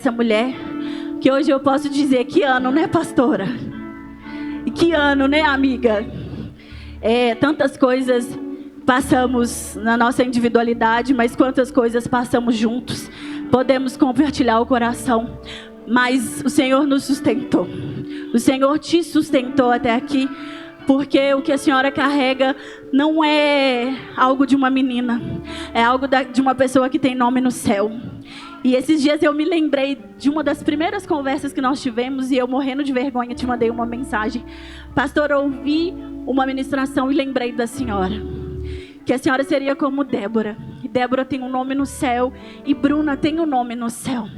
essa mulher, que hoje eu posso dizer que ano, né, pastora? E que ano, né, amiga? Tantas coisas passamos na nossa individualidade, mas quantas coisas passamos juntos. Podemos compartilhar o coração, mas o Senhor nos sustentou. O Senhor te sustentou até aqui, porque o que a senhora carrega não é algo de uma menina, é algo de uma pessoa que tem nome no céu. E esses dias eu me lembrei de uma das primeiras conversas que nós tivemos, e eu, morrendo de vergonha, te mandei uma mensagem. Pastor, ouvi uma ministração e lembrei da senhora, que a senhora seria como Débora. E Débora tem um nome no céu, e Bruna tem um nome no céu.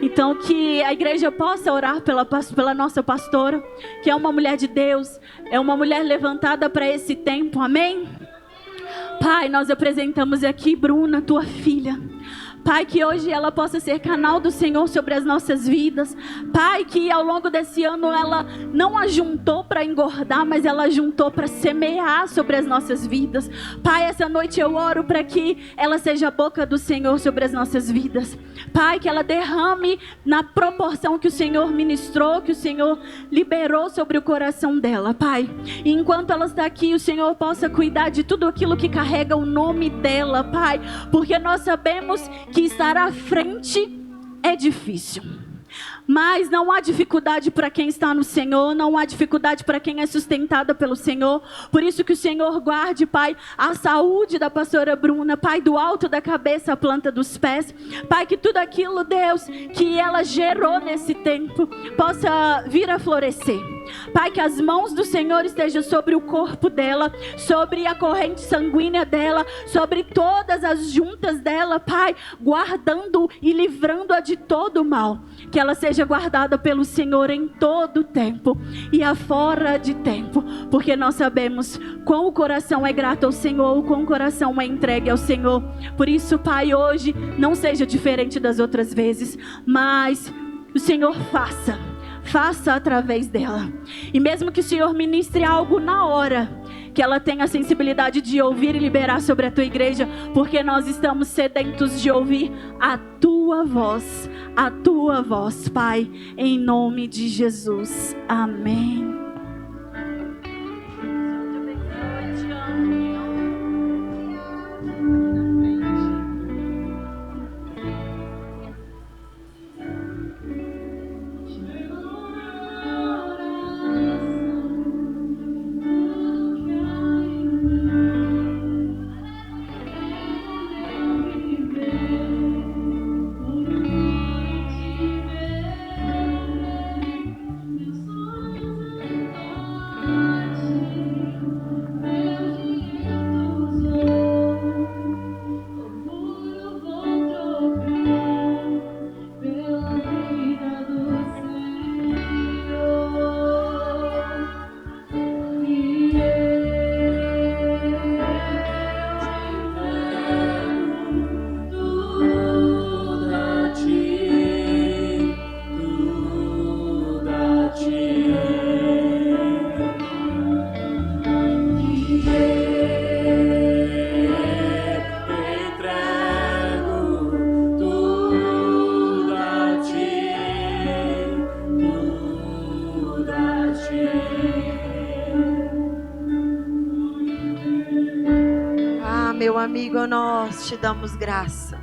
Então que a igreja possa orar pela nossa pastora, que é uma mulher de Deus, é uma mulher levantada para esse tempo, amém? Pai, nós apresentamos aqui Bruna, tua filha. Pai, que hoje ela possa ser canal do Senhor sobre as nossas vidas. Pai, que ao longo desse ano ela não ajuntou para engordar, mas ela ajuntou para semear sobre as nossas vidas. Pai, essa noite eu oro para que ela seja a boca do Senhor sobre as nossas vidas. Pai, que ela derrame na proporção que o Senhor ministrou, que o Senhor liberou sobre o coração dela, Pai. E enquanto ela está aqui, o Senhor possa cuidar de tudo aquilo que carrega o nome dela, Pai. Porque nós sabemos que estar à frente é difícil, mas não há dificuldade para quem está no Senhor, não há dificuldade para quem é sustentada pelo Senhor. Por isso que o Senhor guarde, Pai, a saúde da pastora Bruna, Pai, do alto da cabeça à planta dos pés. Pai, que tudo aquilo, Deus, que ela gerou nesse tempo, possa vir a florescer. Pai, que as mãos do Senhor estejam sobre o corpo dela, sobre a corrente sanguínea dela, sobre todas as juntas dela, Pai, guardando e livrando-a de todo o mal. Que ela seja guardada pelo Senhor em todo o tempo e afora de tempo, porque nós sabemos quão o coração é grato ao Senhor, o quão o coração é entregue ao Senhor. Por isso, Pai, hoje não seja diferente das outras vezes, mas o Senhor faça através dela. E mesmo que o Senhor ministre algo na hora, que ela tenha a sensibilidade de ouvir e liberar sobre a tua igreja, porque nós estamos sedentos de ouvir a tua voz, Pai, em nome de Jesus. Amém. Meu amigo, nós te damos graça,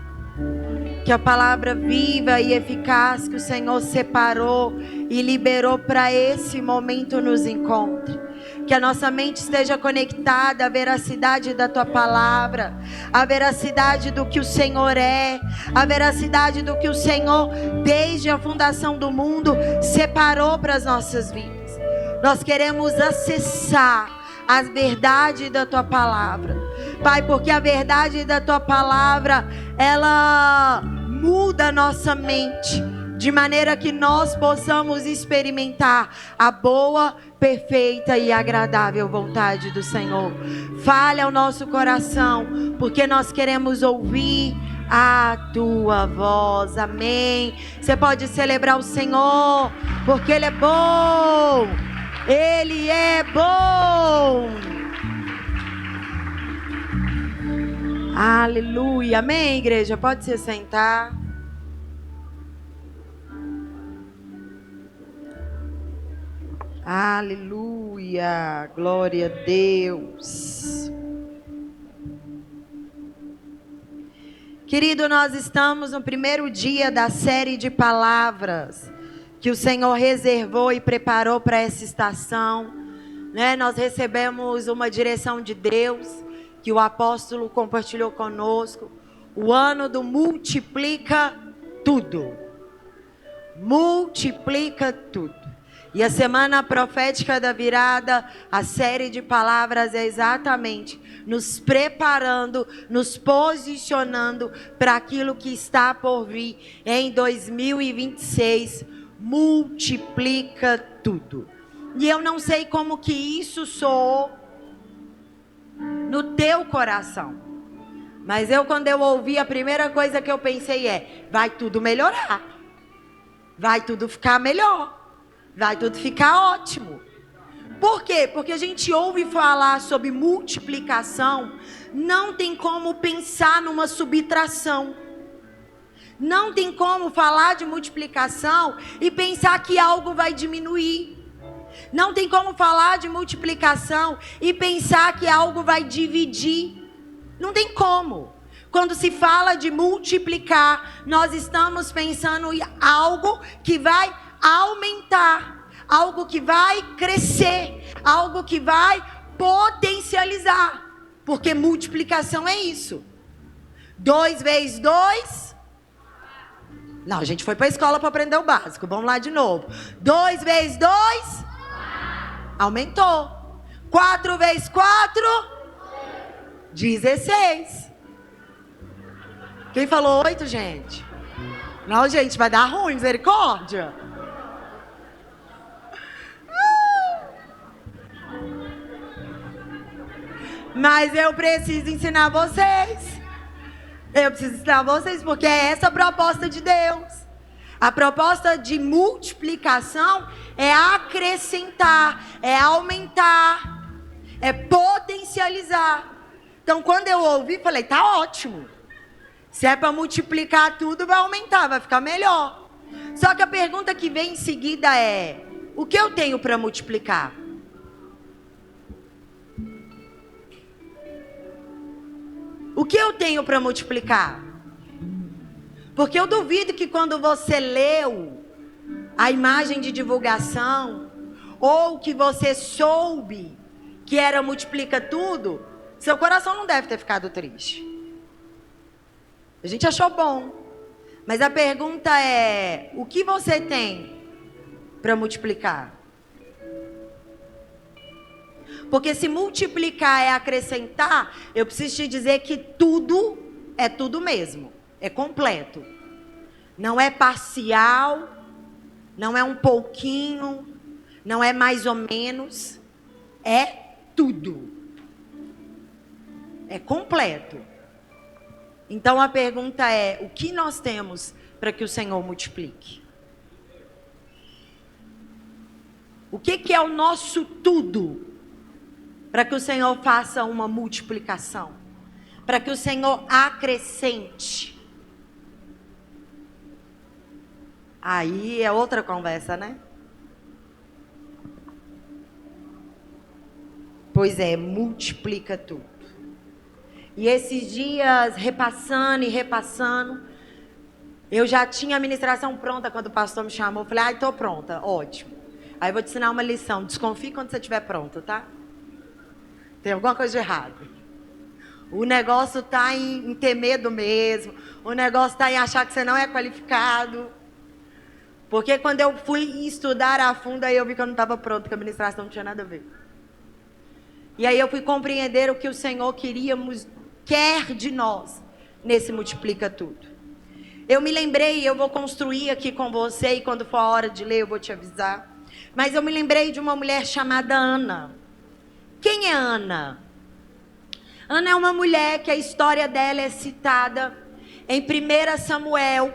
que a palavra viva e eficaz que o Senhor separou e liberou para esse momento nos encontre. Que a nossa mente esteja conectada à veracidade da tua palavra, à veracidade do que o Senhor é, à veracidade do que o Senhor, desde a fundação do mundo, separou para as nossas vidas. Nós queremos acessar a verdade da tua palavra, Pai, porque a verdade da tua palavra, ela muda a nossa mente, de maneira que nós possamos experimentar a boa, perfeita e agradável vontade do Senhor. Fale ao nosso coração, porque nós queremos ouvir a tua voz, amém. Você pode celebrar o Senhor, porque Ele é bom. Ele é bom. Aleluia. Amém, igreja? Pode se sentar. Aleluia, glória a Deus. Querido, nós estamos no primeiro dia da série de palavras que o Senhor reservou e preparou para essa estação, né? Nós recebemos uma direção de Deus, que o apóstolo compartilhou conosco, o ano do multiplica tudo. Multiplica tudo. E a semana profética da virada, a série de palavras é exatamente nos preparando, nos posicionando para aquilo que está por vir em 2026. Multiplica tudo. E eu não sei como que isso soou no teu coração. Mas quando eu ouvi, a primeira coisa que eu pensei vai tudo melhorar. Vai tudo ficar melhor. Vai tudo ficar ótimo. Por quê? Porque a gente ouve falar sobre multiplicação, não tem como pensar numa subtração. Não tem como falar de multiplicação e pensar que algo vai diminuir. Não tem como falar de multiplicação e pensar que algo vai dividir. Não tem como. Quando se fala de multiplicar, nós estamos pensando em algo que vai aumentar, algo que vai crescer, algo que vai potencializar, porque multiplicação é isso. 2 vezes 2? Não, a gente foi para a escola para aprender o básico, vamos lá de novo. 2 vezes 2? Aumentou. 4 vezes 4? 16. Quem falou 8, gente? Não, gente, vai dar ruim, misericórdia. Mas eu preciso ensinar vocês. Eu preciso ensinar vocês porque é essa a proposta de Deus. A proposta de multiplicação é acrescentar, é aumentar, é potencializar. Então, quando eu ouvi, falei, tá ótimo. Se é para multiplicar tudo, vai aumentar, vai ficar melhor. Só que a pergunta que vem em seguida é: o que eu tenho para multiplicar? O que eu tenho para multiplicar? Porque eu duvido que quando você leu a imagem de divulgação, ou que você soube que era multiplica tudo, seu coração não deve ter ficado triste. A gente achou bom. Mas a pergunta é: o que você tem para multiplicar? Porque se multiplicar é acrescentar, eu preciso te dizer que tudo é tudo mesmo. É completo. Não é parcial, não é um pouquinho, não é mais ou menos. É tudo. É completo. Então a pergunta é: o que nós temos para que o Senhor multiplique? O que é o nosso tudo para que o Senhor faça uma multiplicação? Para que o Senhor acrescente? Aí é outra conversa, né? Pois é, multiplica tudo. E esses dias, repassando e repassando, eu já tinha a ministração pronta quando o pastor me chamou. Eu falei, estou pronta, ótimo. Aí eu vou te ensinar uma lição. Desconfie quando você estiver pronto, tá? Tem alguma coisa de errado. O negócio está em ter medo mesmo. O negócio está em achar que você não é qualificado. Porque quando eu fui estudar a fundo, aí eu vi que eu não estava pronto, que a ministração não tinha nada a ver. E aí eu fui compreender o que o Senhor quer de nós nesse multiplica tudo. Eu me lembrei, eu vou construir aqui com você, e quando for a hora de ler eu vou te avisar. Mas eu me lembrei de uma mulher chamada Ana. Quem é Ana? Ana é uma mulher que a história dela é citada em 1 Samuel,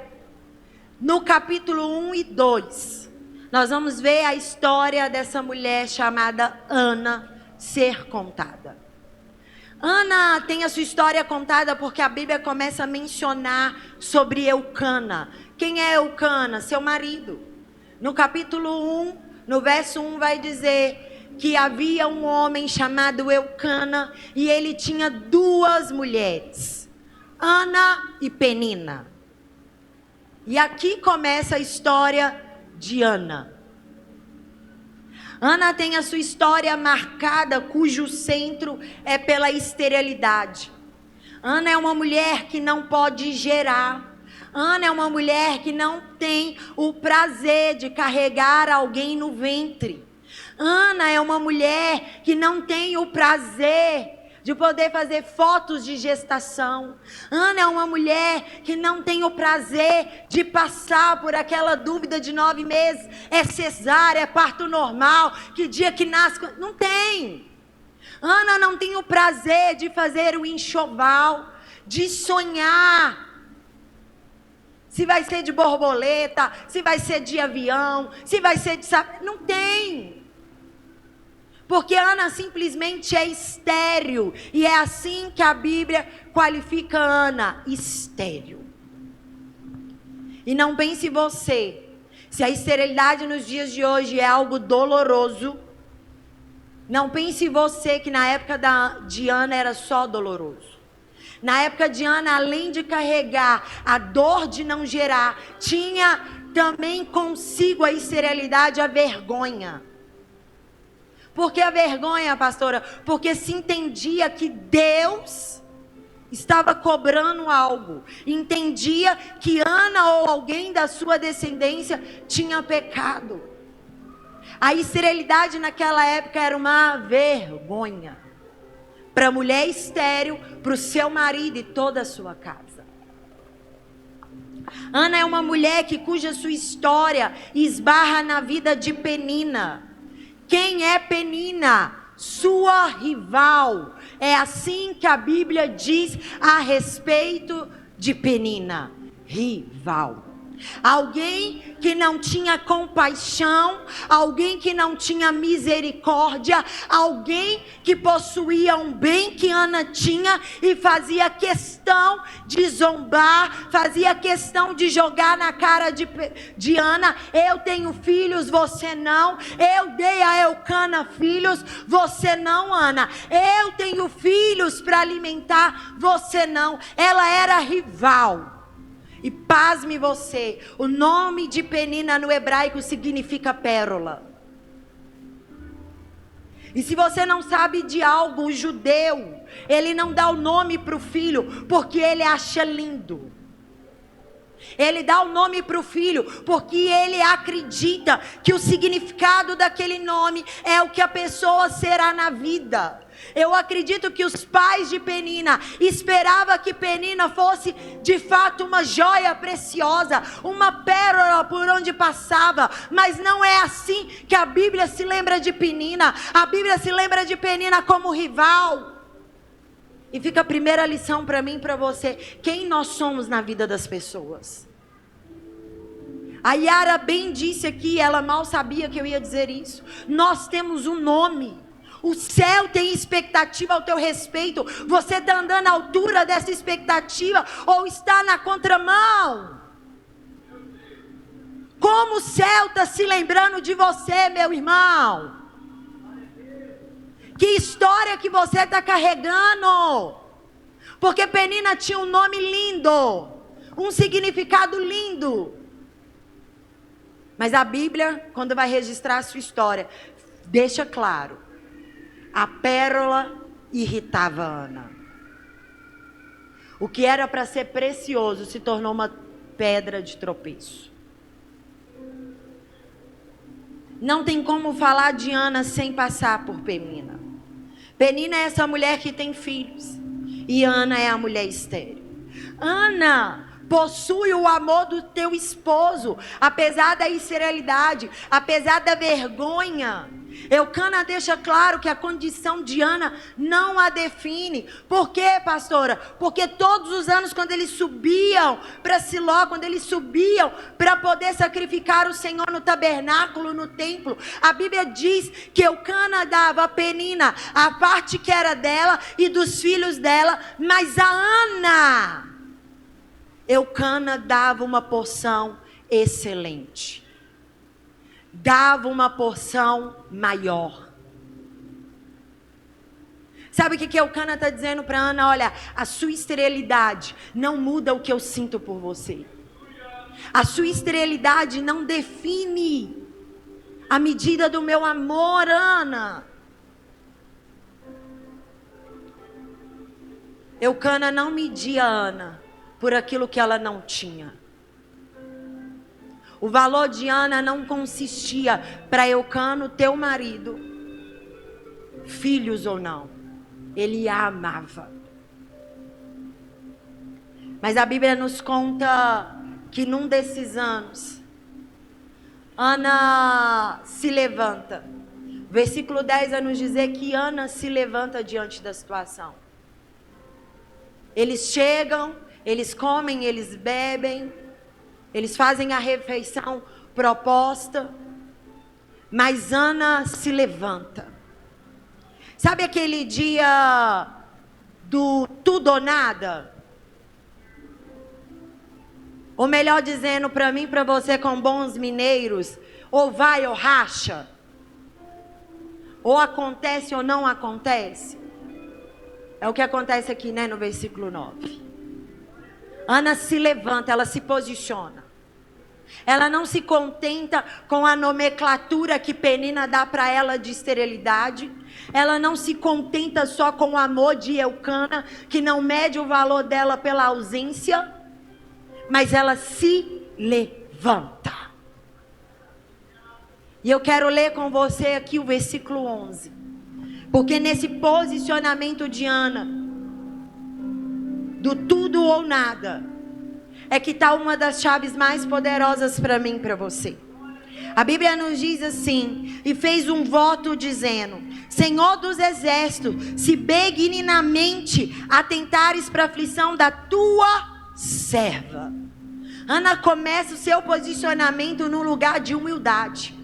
no capítulo 1 e 2. Nós vamos ver a história dessa mulher chamada Ana ser contada. Ana tem a sua história contada porque a Bíblia começa a mencionar sobre Eucana. Quem é Eucana? Seu marido. No capítulo 1, No verso 1 vai dizer que havia um homem chamado Eucana e ele tinha 2 mulheres, Ana e Penina. E aqui começa a história de Ana. Ana tem a sua história marcada, cujo centro é pela esterilidade. Ana é uma mulher que não pode gerar. Ana é uma mulher que não tem o prazer de carregar alguém no ventre. Ana é uma mulher que não tem o prazer de poder fazer fotos de gestação. Ana é uma mulher que não tem o prazer de passar por aquela dúvida de 9 meses. É cesárea, é parto normal, que dia que nasce. Não tem. Ana não tem o prazer de fazer o enxoval, de sonhar. Se vai ser de borboleta, se vai ser de avião, se vai ser de... Não tem. Porque Ana simplesmente é estéril. E é assim que a Bíblia qualifica Ana, estéril. E não pense você, se a esterilidade nos dias de hoje é algo doloroso, não pense você que na época de Ana era só doloroso. Na época de Ana, além de carregar a dor de não gerar, tinha também consigo a esterilidade, a vergonha. Por que a vergonha, pastora? Porque se entendia que Deus estava cobrando algo. Entendia que Ana ou alguém da sua descendência tinha pecado. A esterilidade naquela época era uma vergonha. Para a mulher estéril, para o seu marido e toda a sua casa. Ana é uma mulher cuja sua história esbarra na vida de Penina. Quem é Penina? Sua rival. É assim que a Bíblia diz a respeito de Penina. Rival. Alguém que não tinha compaixão, alguém que não tinha misericórdia, alguém que possuía um bem que Ana tinha e fazia questão de zombar, fazia questão de jogar na cara de Ana: eu tenho filhos, você não. Eu dei a Eucana filhos, você não, Ana. Eu tenho filhos para alimentar, você não. Ela era rival. E pasme você, o nome de Penina no hebraico significa pérola. E se você não sabe de algo, o judeu, ele não dá o nome para o filho porque ele acha lindo. Ele dá o nome para o filho porque ele acredita que o significado daquele nome é o que a pessoa será na vida. Eu acredito que os pais de Penina esperavam que Penina fosse de fato uma joia preciosa, uma pérola por onde passava, mas não é assim que a Bíblia se lembra de Penina. A Bíblia se lembra de Penina como rival. E fica a primeira lição para mim e para você: quem nós somos na vida das pessoas. A Yara bem disse aqui, ela mal sabia que eu ia dizer isso. Nós temos um nome. O céu tem expectativa ao teu respeito. Você está andando à altura dessa expectativa ou está na contramão? Como o céu está se lembrando de você, meu irmão? Que história que você está carregando? Porque Penina tinha um nome lindo, um significado lindo. Mas a Bíblia, quando vai registrar a sua história, deixa claro: a pérola irritava Ana. O que era para ser precioso se tornou uma pedra de tropeço. Não tem como falar de Ana sem passar por Penina. Penina é essa mulher que tem filhos. E Ana é a mulher estéril. Ana possui o amor do teu esposo, apesar da esterilidade, apesar da vergonha. Eucana deixa claro que a condição de Ana não a define. Por quê, pastora? Porque todos os anos, quando eles subiam para Siló, quando eles subiam para poder sacrificar o Senhor no tabernáculo, no templo, a Bíblia diz que Eucana dava a Penina a parte que era dela e dos filhos dela, mas a Ana, Eucana dava uma porção excelente. dava uma porção maior. Sabe o que Eucana está dizendo para Ana? Olha, a sua esterilidade não muda o que eu sinto por você. A sua esterilidade não define a medida do meu amor, Ana. Eucana não media Ana por aquilo que ela não tinha. O valor de Ana não consistia para Eucana ter o marido, filhos ou não. Ele a amava. Mas a Bíblia nos conta que num desses anos, Ana se levanta. Versículo 10 vai nos dizer que Ana se levanta diante da situação. Eles chegam, eles comem, eles bebem, eles fazem a refeição proposta, mas Ana se levanta. Sabe aquele dia do tudo ou nada? Ou melhor dizendo, para mim, para você com bons mineiros, ou vai ou racha. Ou acontece ou não acontece. É o que acontece aqui, né, no versículo 9. Ana se levanta, ela se posiciona. Ela não se contenta com a nomenclatura que Penina dá para ela de esterilidade. Ela não se contenta só com o amor de Eucana, que não mede o valor dela pela ausência. Mas ela se levanta. E eu quero ler com você aqui o versículo 11. Porque nesse posicionamento de Ana, do tudo ou nada, é que está uma das chaves mais poderosas para mim e para você. A Bíblia nos diz assim: e fez um voto dizendo: Senhor dos exércitos, se benignamente atentares para a aflição da tua serva. Ana começa o seu posicionamento num lugar de humildade.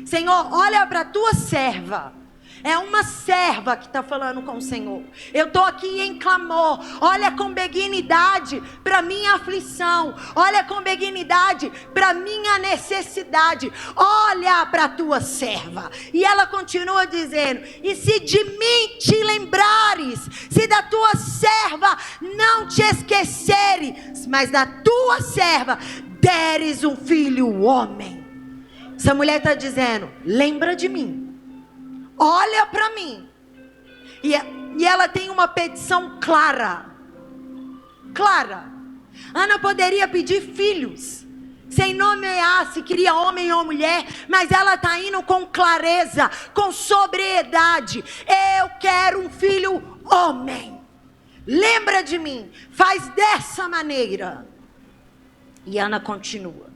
Senhor, olha para a tua serva. É uma serva que está falando com o Senhor. Eu estou aqui em clamor. Olha com benignidade para minha aflição. Olha com benignidade para minha necessidade. Olha para a tua serva. E ela continua dizendo: e se de mim te lembrares, se da tua serva não te esqueceres, mas da tua serva deres um filho homem. Essa mulher está dizendo: lembra de mim. Olha para mim. E ela tem uma petição clara. Clara. Ana poderia pedir filhos, sem nomear se queria homem ou mulher, mas ela está indo com clareza, com sobriedade. Eu quero um filho homem. Lembra de mim. Faz dessa maneira. E Ana continua: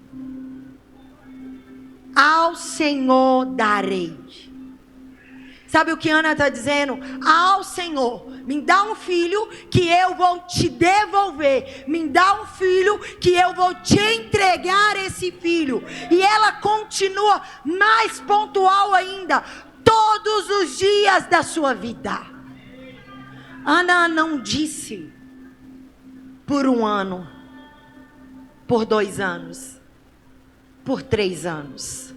ao Senhor darei. Sabe o que Ana está dizendo? Ao Senhor, me dá um filho que eu vou te devolver. Me dá um filho que eu vou te entregar esse filho. E ela continua mais pontual ainda. Todos os dias da sua vida. Ana não disse por 1 ano, por 2 anos, por 3 anos.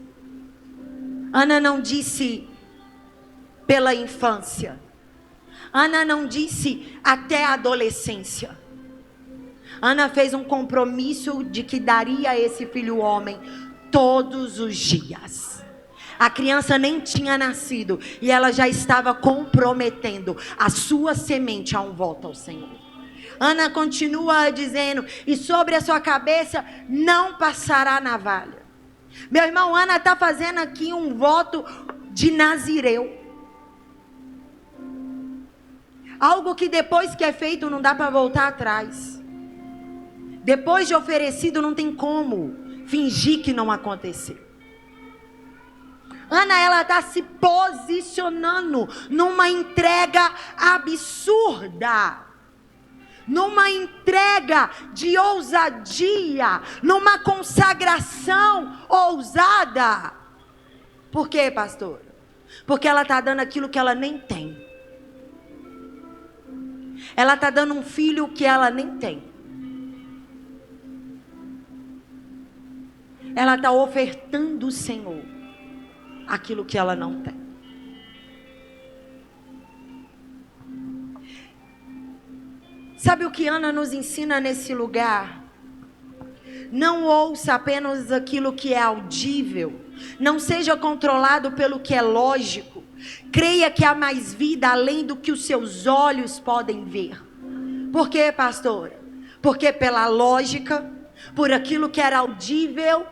Ana não disse pela infância. Ana não disse até a adolescência. Ana fez um compromisso de que daria esse filho homem todos os dias. A criança nem tinha nascido e ela já estava comprometendo a sua semente a um voto ao Senhor. Ana continua dizendo: e sobre a sua cabeça não passará navalha. Meu irmão, Ana está fazendo aqui um voto de nazireu. Algo que depois que é feito não dá para voltar atrás. Depois de oferecido não tem como fingir que não aconteceu. Ana, ela está se posicionando numa entrega absurda. Numa entrega de ousadia. Numa consagração ousada. Por quê, pastor? Porque ela está dando aquilo que ela nem tem. Ela está dando um filho que ela nem tem. Ela está ofertando o Senhor aquilo que ela não tem. Sabe o que Ana nos ensina nesse lugar? Não ouça apenas aquilo que é audível. Não seja controlado pelo que é lógico. Creia que há mais vida além do que os seus olhos podem ver. Por quê, pastora? Porque pela lógica, por aquilo que era audível,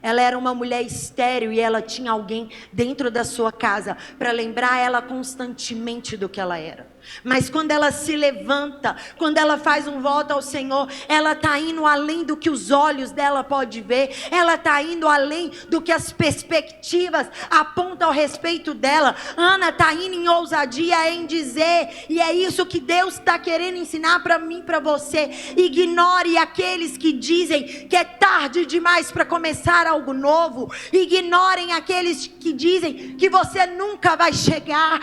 ela era uma mulher estéril e ela tinha alguém dentro da sua casa para lembrar ela constantemente do que ela era. Mas quando ela se levanta, quando ela faz um voto ao Senhor, ela está indo além do que os olhos dela podem ver. Ela está indo além do que as perspectivas apontam a respeito dela. Ana está indo em ousadia em dizer, e é isso que Deus está querendo ensinar para mim, para você. Ignore aqueles que dizem que é tarde demais para começar algo novo. Ignorem aqueles que dizem que você nunca vai chegar.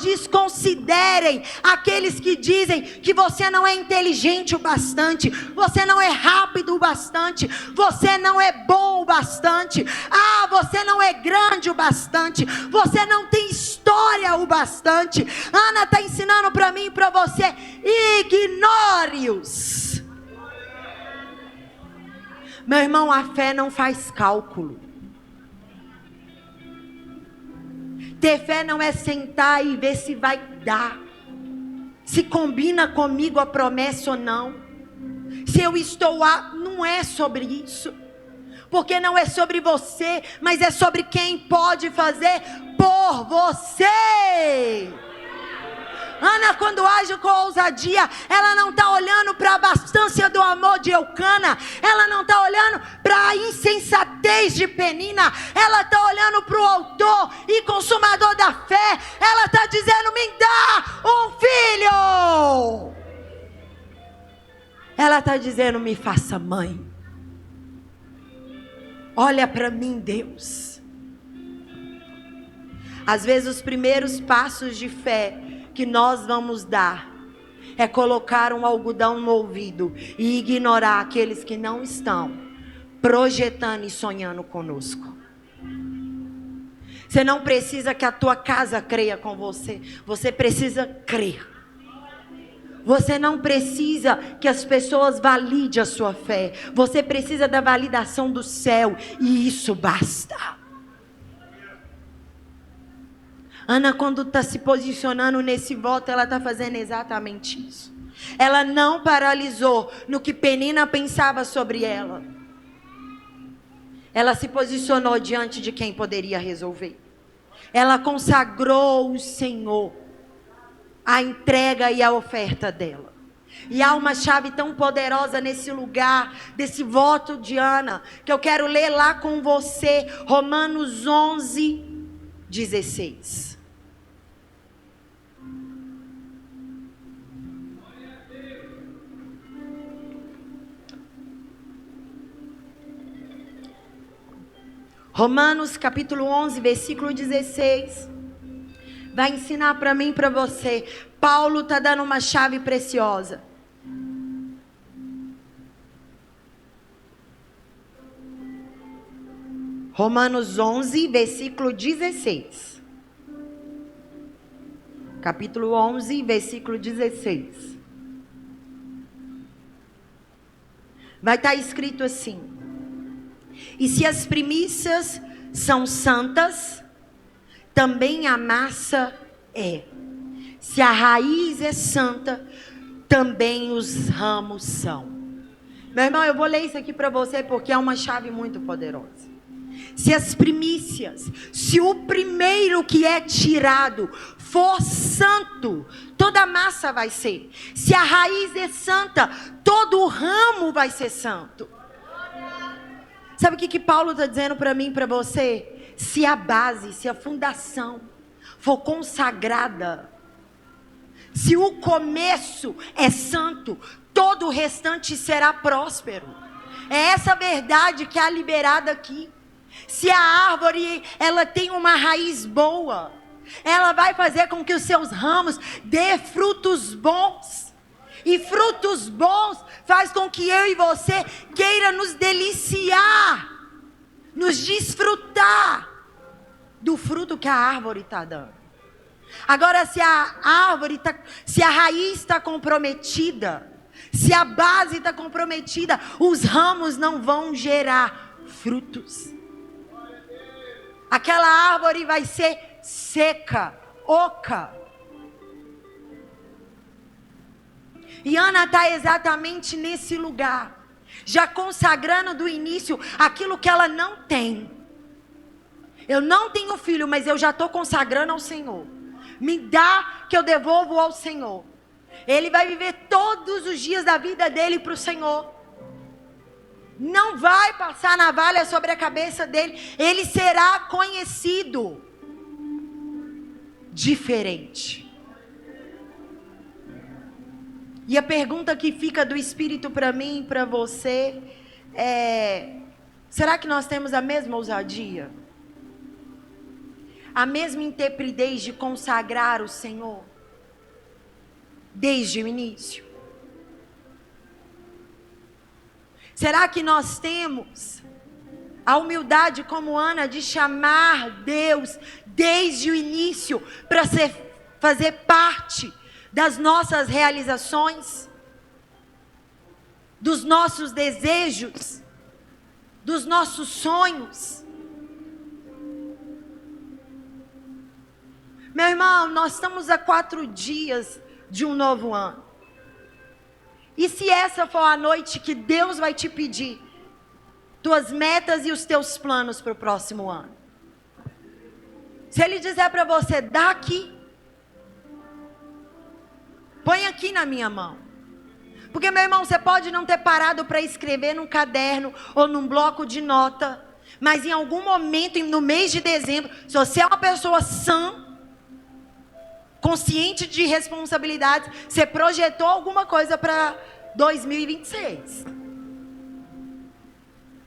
Desconsidere aqueles que dizem que você não é inteligente o bastante, você não é rápido o bastante, você não é bom o bastante, você não é grande o bastante, você não tem história o bastante. Ana está ensinando para mim e para você: ignore-os. Meu irmão, a fé não faz cálculo. Ter fé não é sentar e ver se vai dar, se combina comigo a promessa ou não, se eu estou não é sobre isso, porque não é sobre você, mas é sobre quem pode fazer por você. Ana, quando age com ousadia, ela não está olhando para a abastança do amor de Eucana, ela não está olhando para a insensatez de Penina, ela está olhando para o autor e consumador da fé. Ela está dizendo: me dá um filho. Ela está dizendo: me faça mãe. Olha para mim, Deus. Às vezes os primeiros passos de fé que nós vamos dar é colocar um algodão no ouvido e ignorar aqueles que não estão projetando e sonhando conosco. Você não precisa que a tua casa creia com você, você precisa crer. Você não precisa que as pessoas validem a sua fé, você precisa da validação do céu, e isso basta. Ana, quando está se posicionando nesse voto, ela está fazendo exatamente isso. Ela não paralisou no que Penina pensava sobre ela. Ela se posicionou diante de quem poderia resolver. Ela consagrou o Senhor, a entrega e a oferta dela. E há uma chave tão poderosa nesse lugar, desse voto de Ana, que eu quero ler lá com você, Romanos 11, 16. Romanos capítulo 11, versículo 16. Vai ensinar para mim e para você. Paulo está dando uma chave preciosa. Romanos 11, versículo 16. Capítulo 11, versículo 16. Vai estar escrito assim: e se as primícias são santas, também a massa é. Se a raiz é santa, também os ramos são. Meu irmão, eu vou ler isso aqui para você porque é uma chave muito poderosa. Se as primícias, se o primeiro que é tirado for santo, toda a massa vai ser. Se a raiz é santa, todo o ramo vai ser santo. Sabe o que Paulo está dizendo para mim e para você? Se a base, se a fundação for consagrada, se o começo é santo, todo o restante será próspero. É essa verdade que é liberada aqui. Se a árvore ela tem uma raiz boa, ela vai fazer com que os seus ramos dê frutos bons. E frutos bons faz com que eu e você queira nos deliciar, nos desfrutar. do fruto que a árvore está dando. Agora, se a raiz está comprometida, se a base está comprometida, os ramos não vão gerar frutos. Aquela árvore vai ser seca, oca. E Ana está exatamente nesse lugar, já consagrando do início aquilo que ela não tem. Eu não tenho filho, mas eu já estou consagrando ao Senhor. Me dá que eu devolvo ao Senhor. Ele vai viver todos os dias da vida dele para o Senhor. Não vai passar navalha sobre a cabeça dele. Ele será conhecido diferente. E a pergunta que fica do Espírito para mim e para você é: será que nós temos a mesma ousadia? A mesma intrepidez de consagrar o Senhor? Desde o início? Será que nós temos a humildade como Ana de chamar Deus desde o início para fazer parte das nossas realizações, dos nossos desejos, dos nossos sonhos? Meu irmão, nós estamos a 4 dias de um novo ano. E se essa for a noite que Deus vai te pedir tuas metas e os teus planos para o próximo ano? Se Ele disser para você, dá aqui, põe aqui na minha mão. Porque, meu irmão, você pode não ter parado para escrever num caderno ou num bloco de nota, mas em algum momento, no mês de dezembro, se você é uma pessoa sã, consciente de responsabilidades, você projetou alguma coisa para 2026.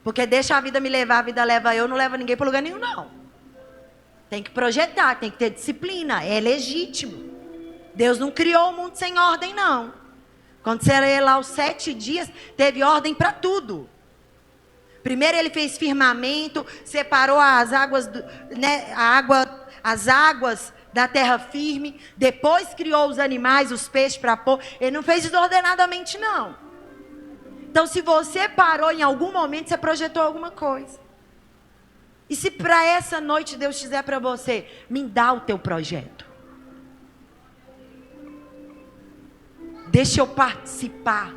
Porque deixa a vida me levar, a vida leva eu, não leva ninguém para lugar nenhum, não. Tem que projetar, tem que ter disciplina, é legítimo. Deus não criou o mundo sem ordem, não. Quando você lê lá os 7 dias, teve ordem para tudo. Primeiro ele fez firmamento, separou as águas, as águas da terra firme, depois criou os animais, os peixes para pôr. Ele não fez desordenadamente, não. Então, se você parou em algum momento, você projetou alguma coisa. E se para essa noite Deus dizer para você, me dá o teu projeto, deixa eu participar,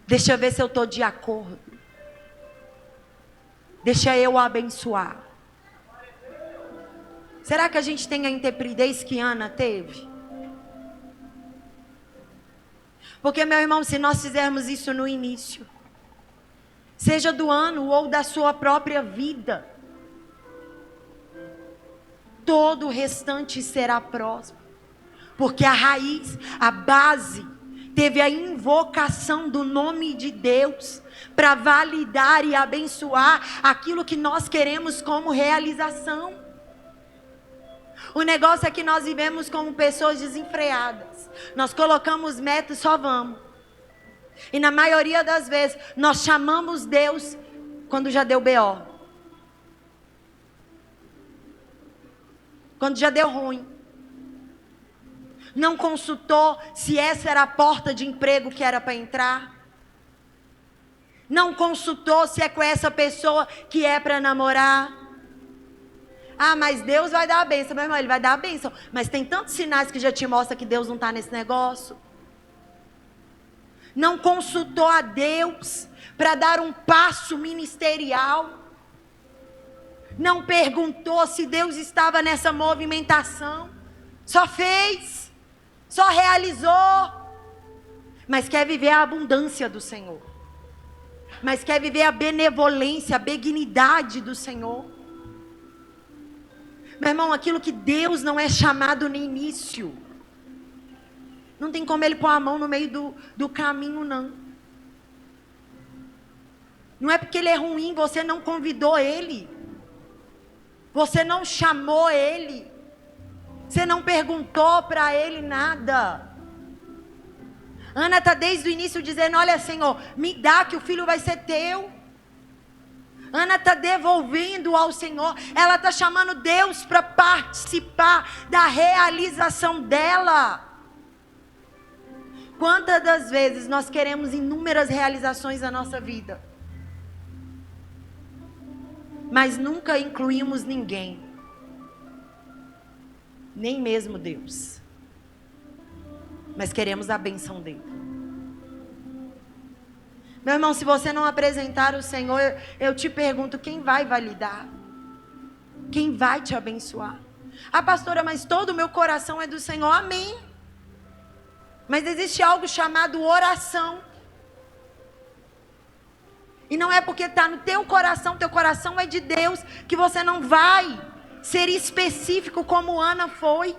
deixa eu ver se eu estou de acordo, deixa eu abençoar. Será que a gente tem a intrepidez que Ana teve? Porque, meu irmão, se nós fizermos isso no início, seja do ano ou da sua própria vida, todo o restante será próspero. Porque a raiz, a base, teve a invocação do nome de Deus para validar e abençoar aquilo que nós queremos como realização. O negócio é que nós vivemos como pessoas desenfreadas. Nós colocamos metas e só vamos. E na maioria das vezes, nós chamamos Deus quando já deu BO. Quando já deu ruim. Não consultou se essa era a porta de emprego que era para entrar. Não consultou se é com essa pessoa que é para namorar. Ah, mas Deus vai dar a bênção, meu irmão, Ele vai dar a bênção. Mas tem tantos sinais que já te mostram que Deus não está nesse negócio. Não consultou a Deus para dar um passo ministerial. Não perguntou se Deus estava nessa movimentação. Só fez, só realizou. Mas quer viver a abundância do Senhor. Mas quer viver a benevolência, a benignidade do Senhor. Meu irmão, aquilo que Deus não é chamado no início, não tem como Ele pôr a mão no meio do caminho, não. Não é porque Ele é ruim, você não convidou Ele. Você não chamou Ele. Você não perguntou para Ele nada. Ana está desde o início dizendo, olha Senhor, me dá que o filho vai ser teu. Ana está devolvendo ao Senhor. Ela está chamando Deus para participar da realização dela. Quantas das vezes nós queremos inúmeras realizações na nossa vida, mas nunca incluímos ninguém, nem mesmo Deus, mas queremos a benção dele. Meu irmão, se você não apresentar o Senhor, eu te pergunto, quem vai validar? Quem vai te abençoar? Ah, pastora, mas todo o meu coração é do Senhor. Amém. Mas existe algo chamado oração. E não é porque está no teu coração é de Deus, que você não vai ser específico como Ana foi.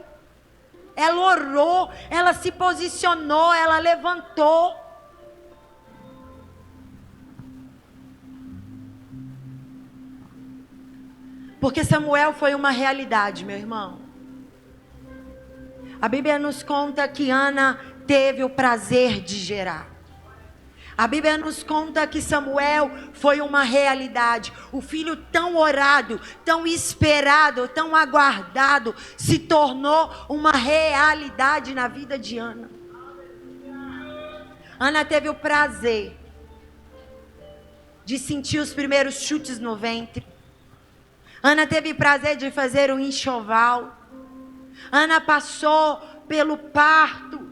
Ela orou, ela se posicionou, ela levantou. Porque Samuel foi uma realidade, meu irmão. A Bíblia nos conta que Ana teve o prazer de gerar. A Bíblia nos conta que Samuel foi uma realidade. O filho tão orado, tão esperado, tão aguardado, se tornou uma realidade na vida de Ana. Ana teve o prazer de sentir os primeiros chutes no ventre. Ana teve prazer de fazer um enxoval. Ana passou pelo parto,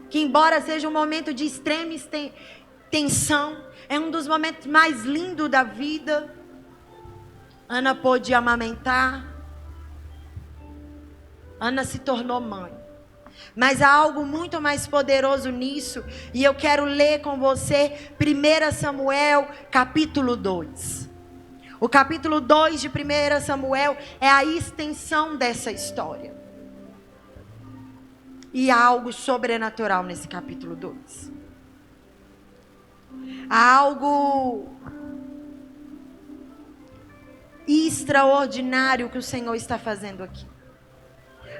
que embora seja um momento de extrema tensão, é um dos momentos mais lindos da vida. Ana pôde amamentar. Ana se tornou mãe. Mas há algo muito mais poderoso nisso, e eu quero ler com você 1 Samuel capítulo 2. O capítulo 2 de 1 Samuel é a extensão dessa história. E há algo sobrenatural nesse capítulo 2. Há algo extraordinário que o Senhor está fazendo aqui.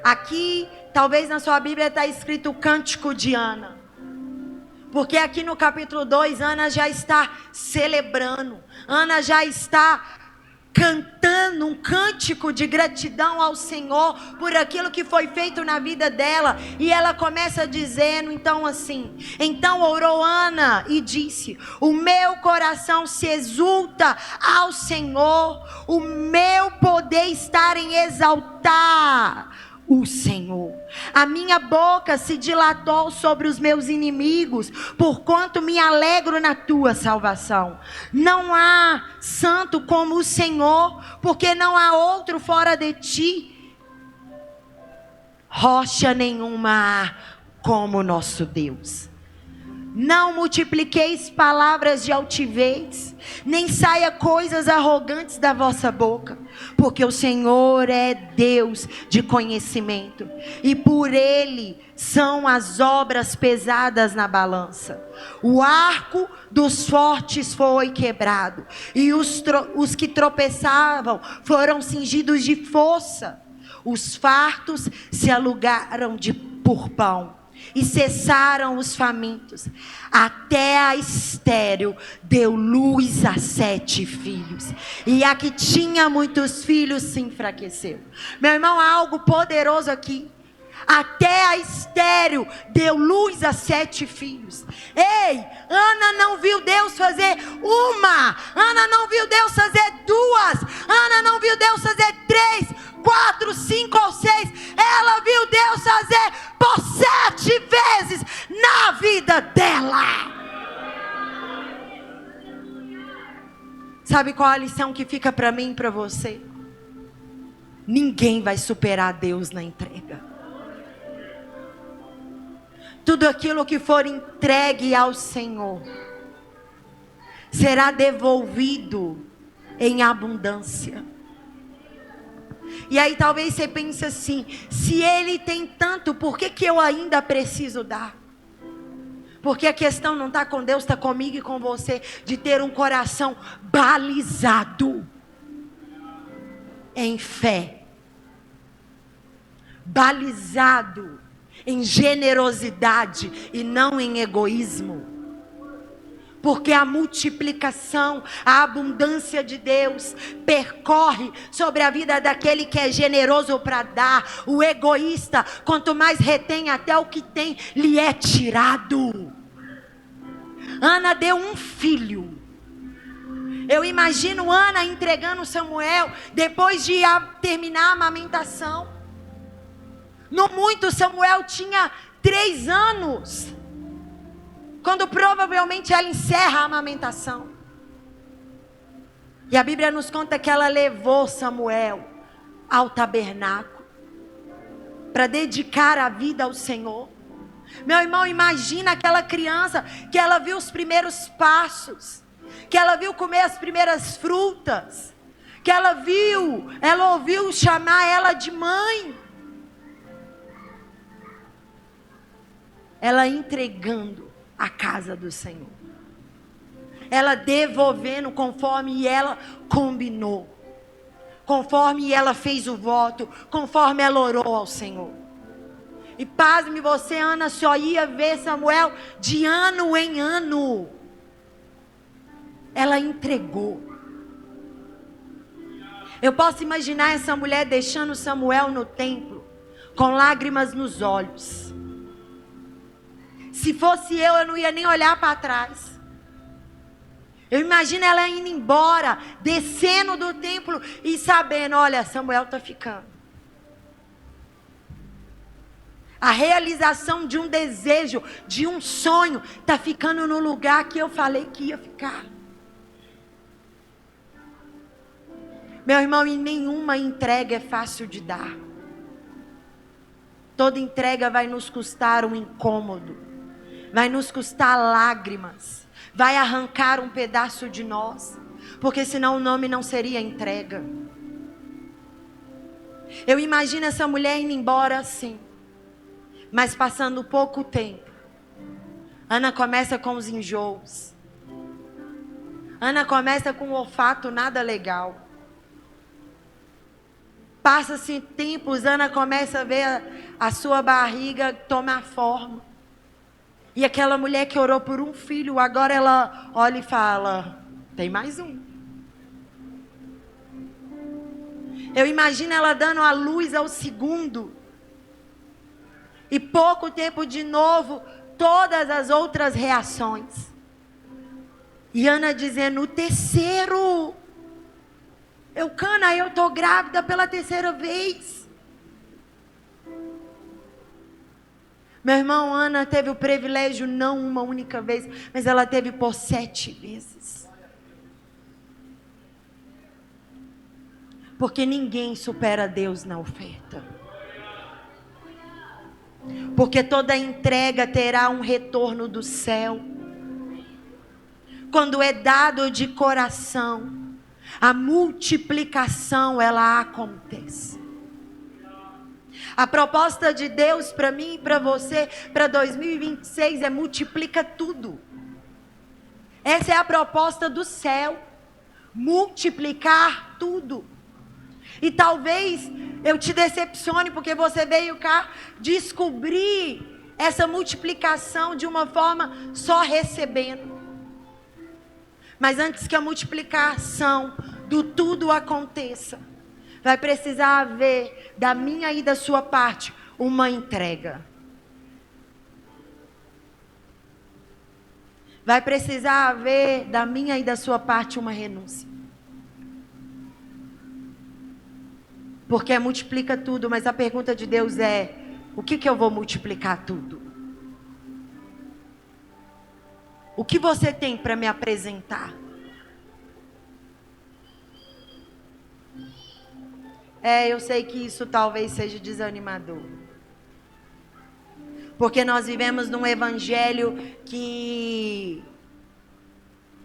Aqui, talvez na sua Bíblia está escrito o Cântico de Ana. Porque aqui no capítulo 2, Ana já está celebrando. Ana já está cantando um cântico de gratidão ao Senhor por aquilo que foi feito na vida dela. E ela começa dizendo então assim: então orou Ana e disse: o meu coração se exulta ao Senhor, o meu poder está em exaltar o Senhor. A minha boca se dilatou sobre os meus inimigos, porquanto me alegro na tua salvação. Não há santo como o Senhor, porque não há outro fora de ti. Rocha nenhuma há como nosso Deus. Não multipliqueis palavras de altivez, nem saia coisas arrogantes da vossa boca, porque o Senhor é Deus de conhecimento, e por Ele são as obras pesadas na balança. O arco dos fortes foi quebrado, e os que tropeçavam foram cingidos de força. Os fartos se alugaram por pão, e cessaram os famintos. Até a estéril deu luz a 7 filhos, e a que tinha muitos filhos se enfraqueceu. Meu irmão, há algo poderoso aqui. Até a estéril deu luz a 7 filhos. Ei, Ana não viu Deus fazer uma, Ana não viu Deus fazer 2, Ana não viu Deus fazer 3, 4, 5 ou 6. Ela viu Deus fazer por 7 vezes na vida dela. Sabe qual a lição que fica para mim e para você? Ninguém vai superar Deus na entrega. Tudo aquilo que for entregue ao Senhor será devolvido em abundância. E aí talvez você pense assim: se Ele tem tanto, por que eu ainda preciso dar? Porque a questão não está com Deus, está comigo e com você, de ter um coração balizado em fé, balizado em generosidade e não em egoísmo. Porque a multiplicação, a abundância de Deus percorre sobre a vida daquele que é generoso para dar. O egoísta, quanto mais retém, até o que tem lhe é tirado. Ana deu um filho. Eu imagino Ana entregando Samuel depois de terminar a amamentação. No muito, Samuel tinha 3 anos. Quando provavelmente ela encerra a amamentação. E a Bíblia nos conta que ela levou Samuel ao tabernáculo para dedicar a vida ao Senhor. Meu irmão, imagina aquela criança que ela viu os primeiros passos, que ela viu comer as primeiras frutas, que ela ouviu chamar ela de mãe. Ela entregando a casa do Senhor. Ela devolvendo conforme ela combinou. Conforme ela fez o voto. Conforme ela orou ao Senhor. E pasme você, Ana, só ia ver Samuel de ano em ano. Ela entregou. Eu posso imaginar essa mulher deixando Samuel no templo, com lágrimas nos olhos. Se fosse eu não ia nem olhar para trás. Eu imagino ela indo embora, descendo do templo e sabendo, olha, Samuel está ficando. A realização de um desejo, de um sonho, está ficando no lugar que eu falei que ia ficar. Meu irmão, e nenhuma entrega é fácil de dar. Toda entrega vai nos custar um incômodo. Vai nos custar lágrimas. Vai arrancar um pedaço de nós. Porque senão o nome não seria entrega. Eu imagino essa mulher indo embora assim. Mas passando pouco tempo. Ana começa com os enjoos. Ana começa com um olfato nada legal. Passa-se tempos, Ana começa a ver a sua barriga tomar forma. E aquela mulher que orou por um filho, agora ela olha e fala, tem mais um. Eu imagino ela dando a luz ao segundo. E pouco tempo de novo, todas as outras reações. E Ana dizendo, o terceiro. Eucana, eu estou grávida pela 3ª vez. Meu irmão, Ana teve o privilégio não uma única vez, mas ela teve por 7 vezes. Porque ninguém supera Deus na oferta. Porque toda entrega terá um retorno do céu. Quando é dado de coração, a multiplicação ela acontece. A proposta de Deus para mim e para você, para 2026, é multiplica tudo. Essa é a proposta do céu. Multiplicar tudo. E talvez eu te decepcione, porque você veio cá descobrir essa multiplicação de uma forma só recebendo. Mas antes que a multiplicação do tudo aconteça, vai precisar haver da minha e da sua parte uma entrega. Vai precisar haver da minha e da sua parte uma renúncia. Porque multiplica tudo, mas a pergunta de Deus é, o que eu vou multiplicar tudo? O que você tem para me apresentar? Eu sei que isso talvez seja desanimador. Porque nós vivemos num evangelho que,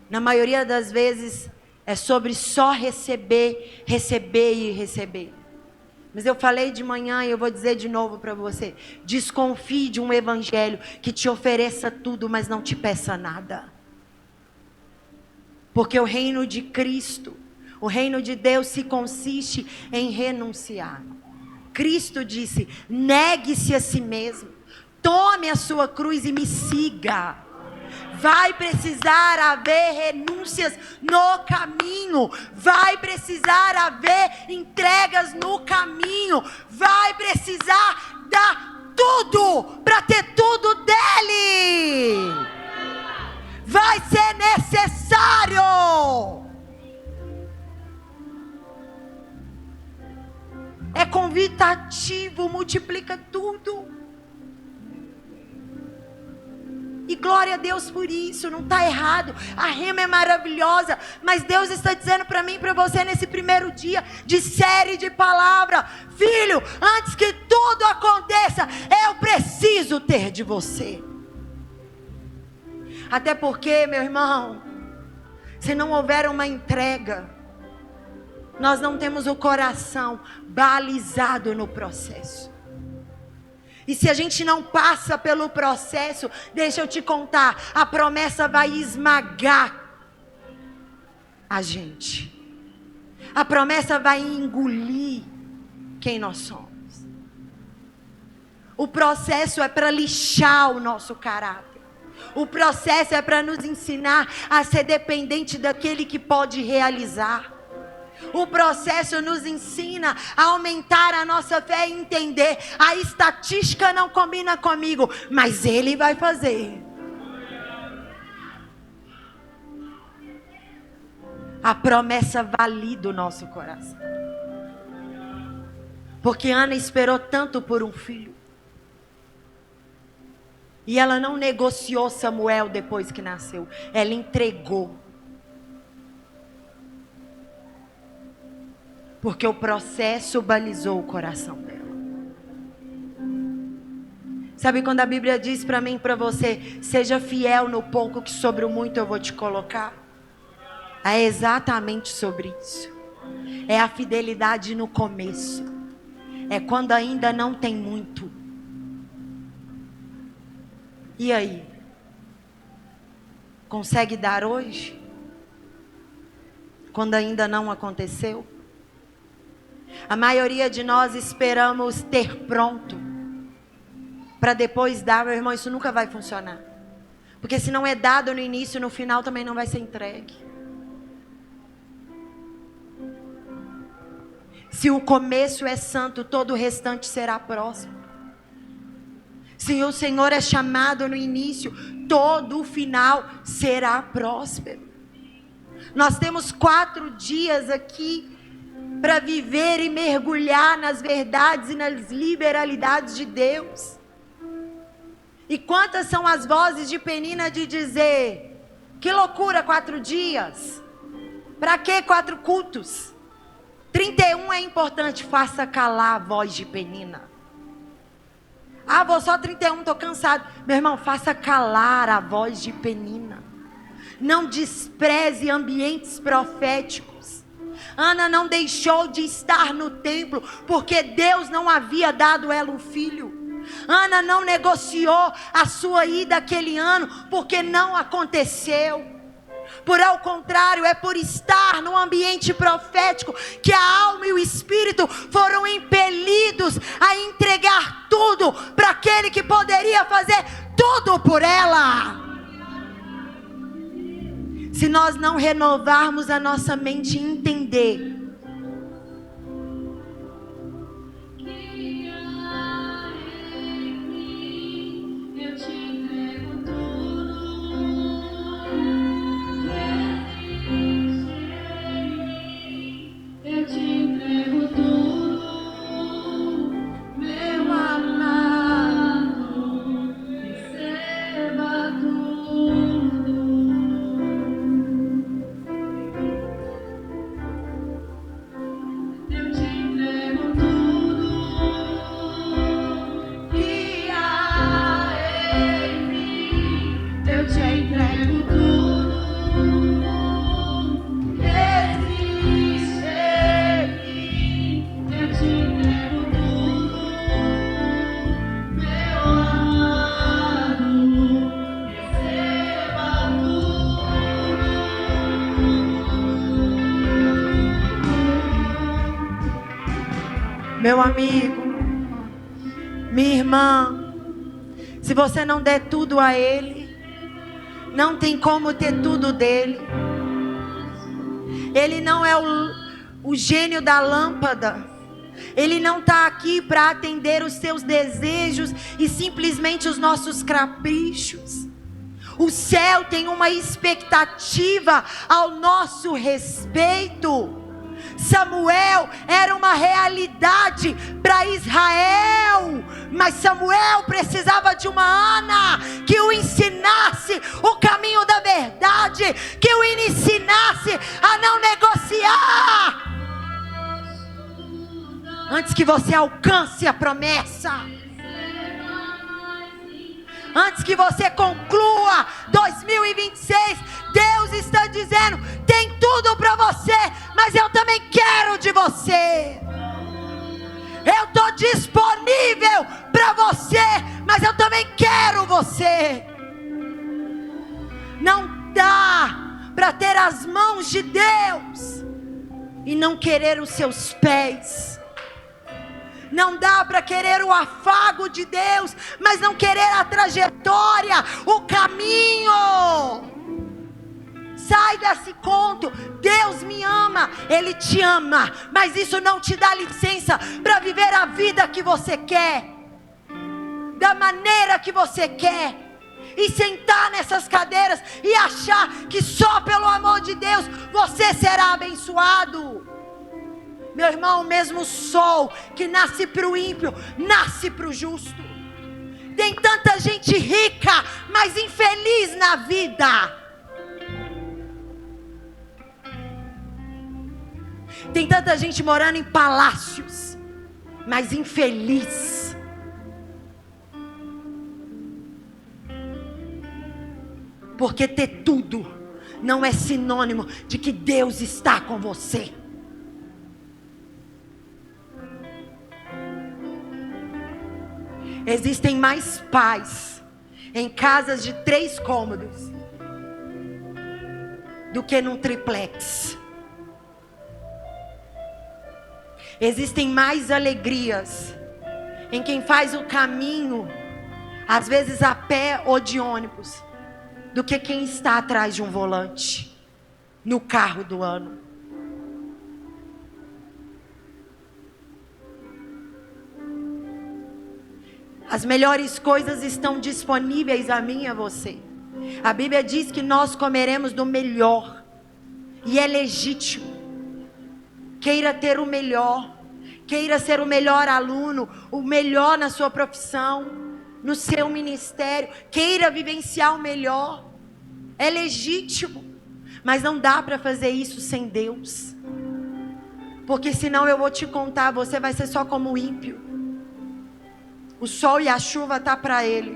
na maioria das vezes, é sobre só receber, receber e receber. Mas eu falei de manhã e eu vou dizer de novo para você. Desconfie de um evangelho que te ofereça tudo, mas não te peça nada. Porque o reino de Cristo, o reino de Deus se consiste em renunciar. Cristo disse, negue-se a si mesmo. Tome a sua cruz e me siga. Vai precisar haver renúncias no caminho. Vai precisar haver entregas no caminho. Vai precisar dar tudo para ter tudo dele. Vai ser necessário. É convidativo, multiplica tudo. E glória a Deus por isso, não está errado. A rema é maravilhosa, mas Deus está dizendo para mim e para você nesse primeiro dia de série de palavra: filho, antes que tudo aconteça, eu preciso ter de você. Até porque, meu irmão, se não houver uma entrega, nós não temos o coração balizado no processo. E se a gente não passa pelo processo, deixa eu te contar, a promessa vai esmagar a gente. A promessa vai engolir quem nós somos. O processo é para lixar o nosso caráter. O processo é para nos ensinar a ser dependente daquele que pode realizar. O processo nos ensina a aumentar a nossa fé e entender: a estatística não combina comigo, mas Ele vai fazer. A promessa valida o nosso coração. Porque Ana esperou tanto por um filho. E ela não negociou Samuel depois que nasceu. Ela entregou. Porque o processo balizou o coração dela. Sabe quando a Bíblia diz para mim e para você: seja fiel no pouco, que sobre o muito eu vou te colocar? É exatamente sobre isso. É a fidelidade no começo. É quando ainda não tem muito. E aí? Consegue dar hoje? Quando ainda não aconteceu? A maioria de nós esperamos ter pronto para depois dar. Meu irmão, isso nunca vai funcionar. Porque se não é dado no início, no final também não vai ser entregue. Se o começo é santo, todo o restante será próximo. Se o Senhor é chamado no início, todo o final será próspero. Nós temos 4 dias aqui para viver e mergulhar nas verdades e nas liberalidades de Deus. E quantas são as vozes de Penina de dizer: que loucura 4 dias, para que 4 cultos? 31 é importante. Faça calar a voz de Penina. Ah, vou só 31, estou cansado. Meu irmão, faça calar a voz de Penina. Não despreze ambientes proféticos. Ana não deixou de estar no templo porque Deus não havia dado ela um filho. Ana não negociou a sua ida aquele ano porque não aconteceu. Por ao contrário, é por estar no ambiente profético que a alma e o espírito foram impelidos a entregar tudo para aquele que poderia fazer tudo por ela. Se nós não renovarmos a nossa mente e entender meu amigo, minha irmã, se você não der tudo a Ele, não tem como ter tudo dele. Ele não é o gênio da lâmpada. Ele não está aqui para atender os seus desejos e simplesmente os nossos caprichos. O céu tem uma expectativa ao nosso respeito. Samuel era uma realidade para Israel, mas Samuel precisava de uma Ana que o ensinasse o caminho da verdade, que o ensinasse a não negociar antes que você alcance a promessa, antes que você conclua 2026. Deus está dizendo: tem tudo para você, mas eu também quero de você. Eu estou disponível para você, mas eu também quero você. Não dá para ter as mãos de Deus e não querer os seus pés. Não dá para querer o afago de Deus, mas não querer a trajetória, o caminho. Sai desse conto. Deus me ama, Ele te ama, mas isso não te dá licença para viver a vida que você quer, da maneira que você quer, e sentar nessas cadeiras e achar que só pelo amor de Deus você será abençoado. Meu irmão, o mesmo sol que nasce para o ímpio, nasce para o justo. Tem tanta gente rica, mas infeliz na vida. Tem tanta gente morando em palácios, mas infeliz. Porque ter tudo não é sinônimo de que Deus está com você. Existem mais paz em casas de 3 cômodos do que num triplex. Existem mais alegrias em quem faz o caminho, às vezes a pé ou de ônibus, do que quem está atrás de um volante, no carro do ano. As melhores coisas estão disponíveis a mim e a você. A Bíblia diz que nós comeremos do melhor, e é legítimo. Queira ter o melhor, queira ser o melhor aluno, o melhor na sua profissão, no seu ministério, queira vivenciar o melhor, é legítimo, mas não dá para fazer isso sem Deus, porque senão eu vou te contar, você vai ser só como o ímpio. O sol e a chuva tá para ele,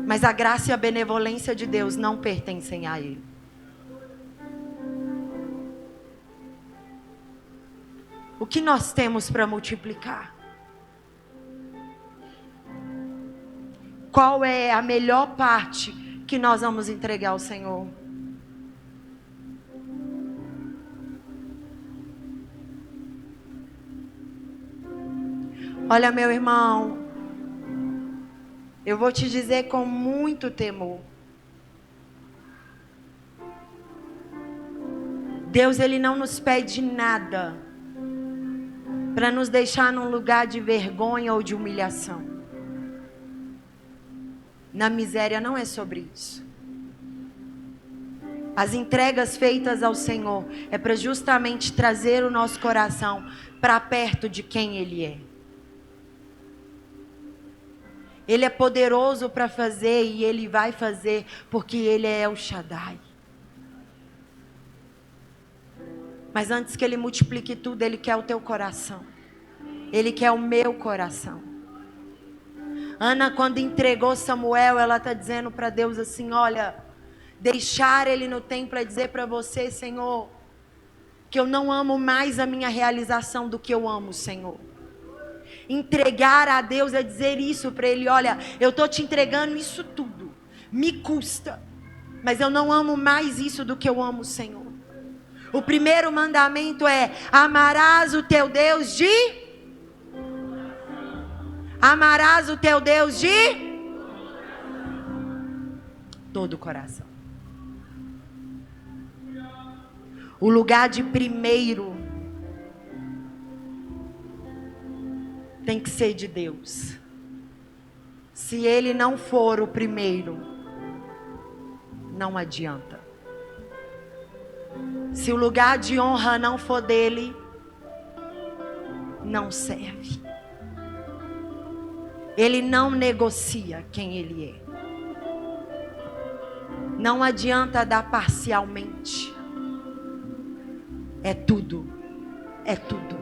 mas a graça e a benevolência de Deus não pertencem a ele. O que nós temos para multiplicar? Qual é a melhor parte que nós vamos entregar ao Senhor? Olha, meu irmão, eu vou te dizer com muito temor. Deus, Ele não nos pede nada para nos deixar num lugar de vergonha ou de humilhação. Na miséria não é sobre isso. As entregas feitas ao Senhor é para justamente trazer o nosso coração para perto de quem Ele é. Ele é poderoso para fazer e Ele vai fazer, porque Ele é El Shaddai. Mas antes que Ele multiplique tudo, Ele quer o teu coração. Ele quer o meu coração. Ana, quando entregou Samuel, ela está dizendo para Deus assim: olha, deixar ele no templo é dizer para você, Senhor, que eu não amo mais a minha realização do que eu amo o Senhor. Entregar a Deus é dizer isso para Ele: olha, eu estou te entregando isso tudo, me custa, mas eu não amo mais isso do que eu amo o Senhor. O primeiro mandamento é: amarás o teu Deus de... Amarás o teu Deus de... todo o coração. O lugar de primeiro tem que ser de Deus. Se Ele não for o primeiro, não adianta. Se o lugar de honra não for dele, não serve. Ele não negocia quem Ele é. Não adianta dar parcialmente. É tudo. É tudo.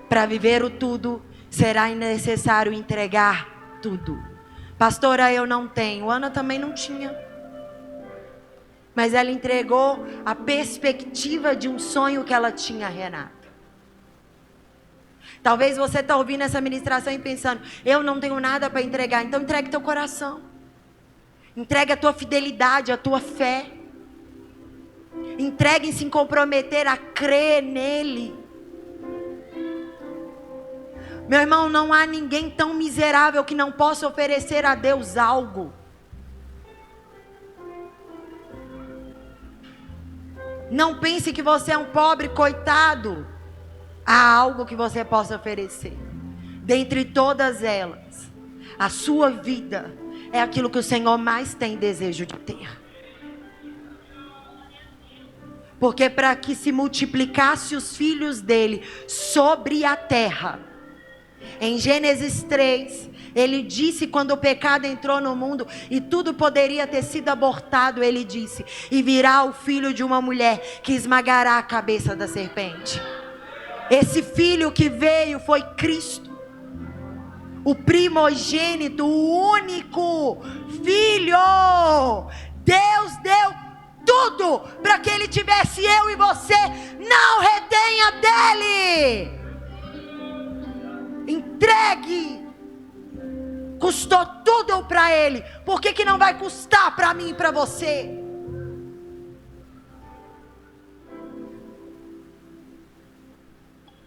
Para viver o tudo, será necessário entregar tudo. Pastora, eu não tenho. Ana também não tinha. Mas ela entregou a perspectiva de um sonho que ela tinha, Renata. Talvez você está ouvindo essa ministração e pensando, eu não tenho nada para entregar. Então entregue teu coração. Entregue a tua fidelidade, a tua fé. Entregue em se comprometer a crer nele. Meu irmão, não há ninguém tão miserável que não possa oferecer a Deus algo. Não pense que você é um pobre coitado. Há algo que você possa oferecer. Dentre todas elas, a sua vida é aquilo que o Senhor mais tem desejo de ter. Porque para que se multiplicasse os filhos dele sobre a terra, em Gênesis 3, ele disse, quando o pecado entrou no mundo e tudo poderia ter sido abortado, ele disse, e virá o filho de uma mulher que esmagará a cabeça da serpente. Esse filho que veio foi Cristo, o primogênito, o único filho. Deus deu tudo para que ele tivesse eu e você. Não retenha dele. Entregue. Custou tudo para ele. Por que não vai custar para mim e para você?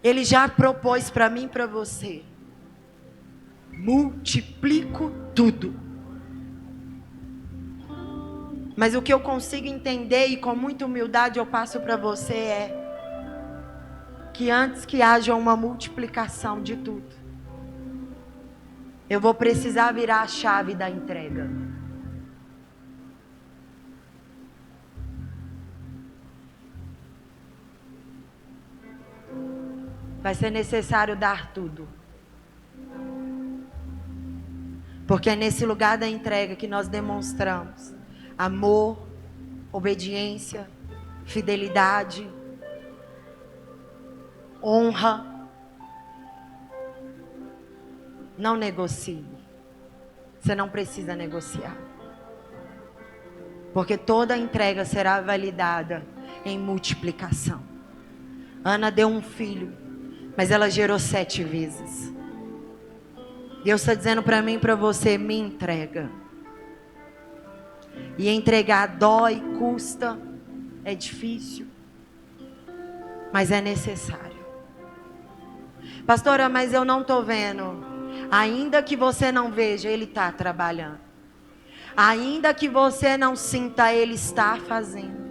Ele já propôs para mim e para você. Multiplico tudo. Mas o que eu consigo entender e com muita humildade eu passo para você é que antes que haja uma multiplicação de tudo, eu vou precisar virar a chave da entrega. Vai ser necessário dar tudo. Porque é nesse lugar da entrega que nós demonstramos amor, obediência, fidelidade, honra. Não negocie. Você não precisa negociar. Porque toda entrega será validada em multiplicação. Ana deu um filho, mas ela gerou 7 vezes. Deus está dizendo para mim e para você, me entrega. E entregar dói, custa, é difícil, mas é necessário. Pastora, mas eu não estou vendo. Ainda que você não veja, Ele está trabalhando. Ainda que você não sinta, Ele está fazendo.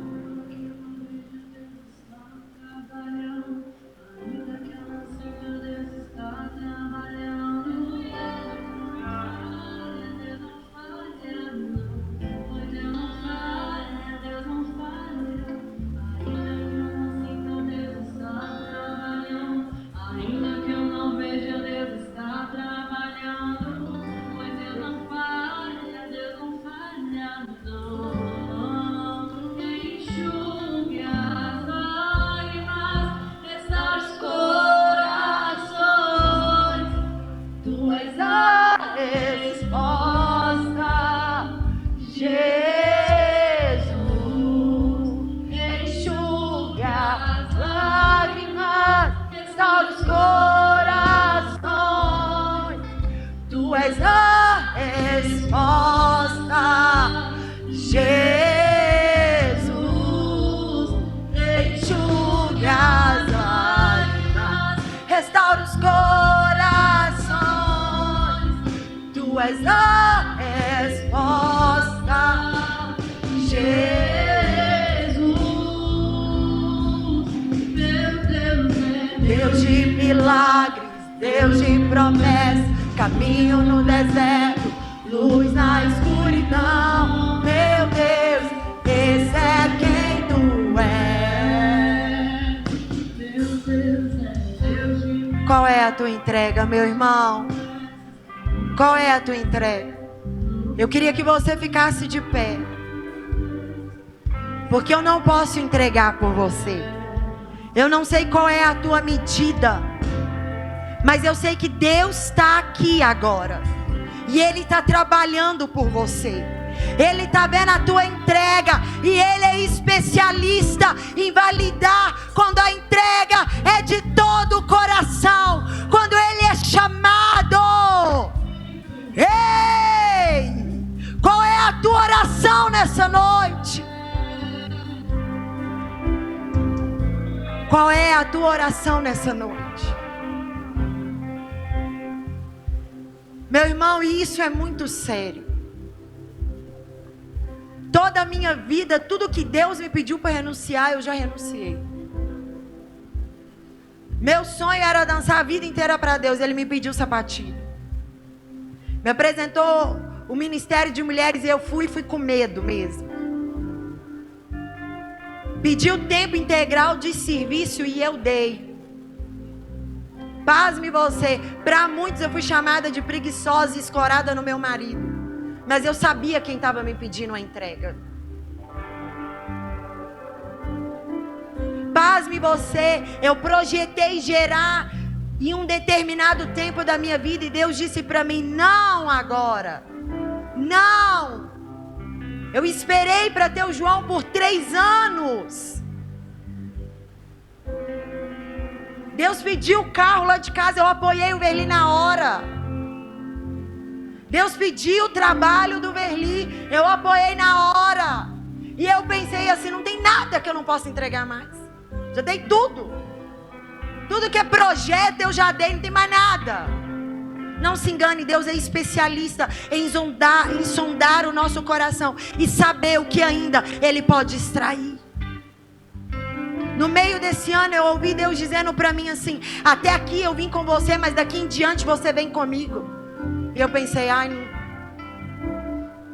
milagres, Deus de promessas, caminho no deserto, luz na escuridão. Meu Deus, esse é quem tu és. Qual é a tua entrega, meu irmão? Qual é a tua entrega? Eu queria que você ficasse de pé, porque eu não posso entregar por você. Eu não sei qual é a tua medida, mas eu sei que Deus está aqui agora, e Ele está trabalhando por você. Ele está vendo a tua entrega, e Ele é especialista em validar quando a entrega é de todo o coração, quando Ele é chamado. Ei! Qual é a tua oração nessa noite? Qual é a tua oração nessa noite? Meu irmão, isso é muito sério. Toda a minha vida, tudo que Deus me pediu para renunciar, eu já renunciei. Meu sonho era dançar a vida inteira para Deus. Ele me pediu sapatinho. Me apresentou o Ministério de Mulheres e eu fui com medo mesmo. Pediu tempo integral de serviço e eu dei. Pasme você, para muitos eu fui chamada de preguiçosa e escorada no meu marido, mas eu sabia quem estava me pedindo a entrega. Pasme você, eu projetei gerar em um determinado tempo da minha vida e Deus disse para mim, não agora, não. Eu esperei para ter o João por 3 anos. Deus pediu o carro lá de casa, eu apoiei o Verli na hora. Deus pediu o trabalho do Verli, eu apoiei na hora. E eu pensei assim, não tem nada que eu não possa entregar mais. Já dei tudo. Tudo que é projeto eu já dei, não tem mais nada. Não se engane, Deus é especialista em sondar o nosso coração e saber o que ainda Ele pode extrair. No meio desse ano eu ouvi Deus dizendo para mim assim, até aqui eu vim com você, mas daqui em diante você vem comigo. E eu pensei, ai,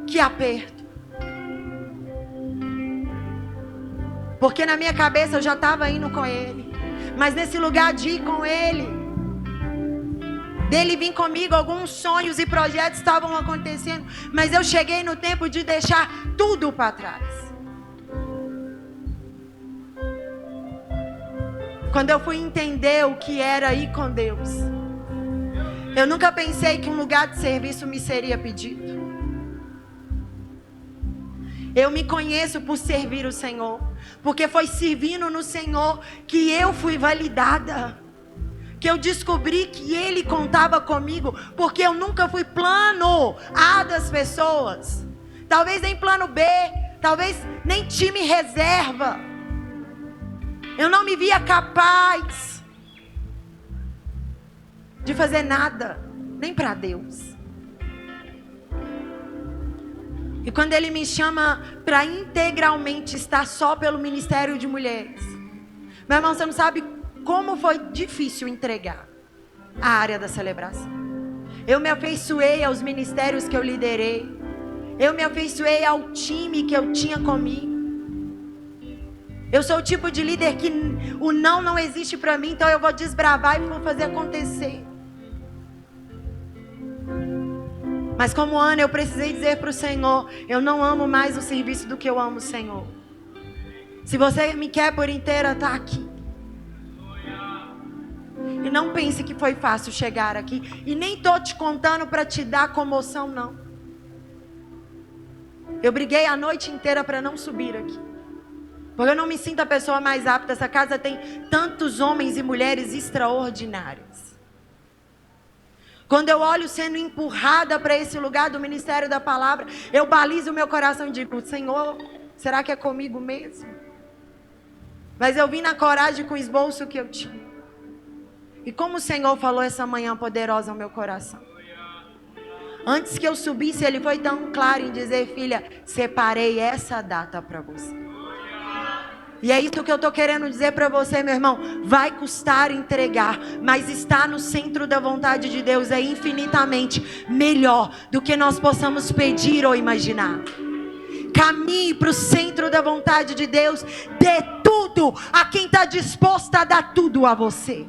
que aperto. Porque na minha cabeça eu já estava indo com Ele. Mas nesse lugar de ir com Ele, dele vir comigo, alguns sonhos e projetos estavam acontecendo, mas eu cheguei no tempo de deixar tudo para trás. Quando eu fui entender o que era ir com Deus, eu nunca pensei que um lugar de serviço me seria pedido. Eu me conheço por servir o Senhor, porque foi servindo no Senhor que eu fui validada. Que eu descobri que Ele contava comigo, porque eu nunca fui plano A das pessoas. Talvez nem plano B, talvez nem time reserva. Eu não me via capaz de fazer nada, nem para Deus. E quando Ele me chama para integralmente estar só pelo Ministério de Mulheres, meu irmão, você não sabe como foi difícil entregar a área da celebração. Eu me afeiçoei aos ministérios que eu liderei. Eu me afeiçoei ao time que eu tinha comigo. Eu sou o tipo de líder que o não existe para mim, então eu vou desbravar e vou fazer acontecer. Mas como Ana, eu precisei dizer para o Senhor, eu não amo mais o serviço do que eu amo o Senhor. Se você me quer por inteira, está aqui. E não pense que foi fácil chegar aqui. E nem estou te contando para te dar comoção, não. Eu briguei a noite inteira para não subir aqui. Porque eu não me sinto a pessoa mais apta. Essa casa tem tantos homens e mulheres extraordinários. Quando eu olho sendo empurrada para esse lugar do Ministério da Palavra, eu balizo o meu coração e digo, Senhor, será que é comigo mesmo? Mas eu vim na coragem com o esboço que eu tinha. E como o Senhor falou essa manhã poderosa ao meu coração. Antes que eu subisse, Ele foi tão claro em dizer, filha, separei essa data para você. E é isso que eu estou querendo dizer para você, meu irmão. Vai custar entregar, mas estar no centro da vontade de Deus é infinitamente melhor do que nós possamos pedir ou imaginar. Caminhe para o centro da vontade de Deus. Dê tudo a quem está disposto a dar tudo a você.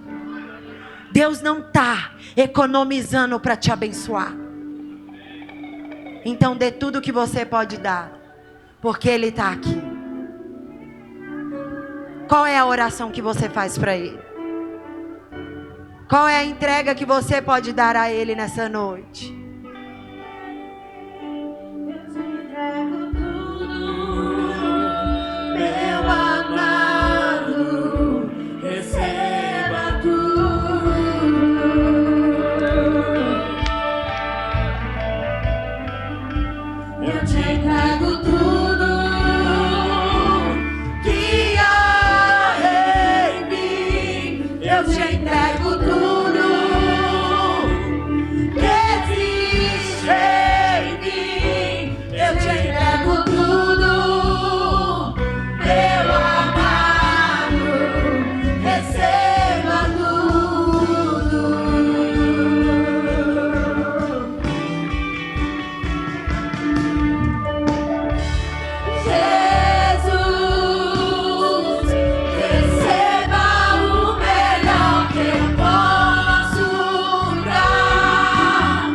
Deus não está economizando para te abençoar. Então dê tudo que você pode dar, porque Ele está aqui. Qual é a oração que você faz para Ele? Qual é a entrega que você pode dar a Ele nessa noite? Meu amado, receba tudo. Eu te entrego tudo que há em mim. Eu te entrego tudo que existe em mim. Eu te entrego tudo. Meu amado, receba tudo. Jesus, receba o melhor que eu posso dar.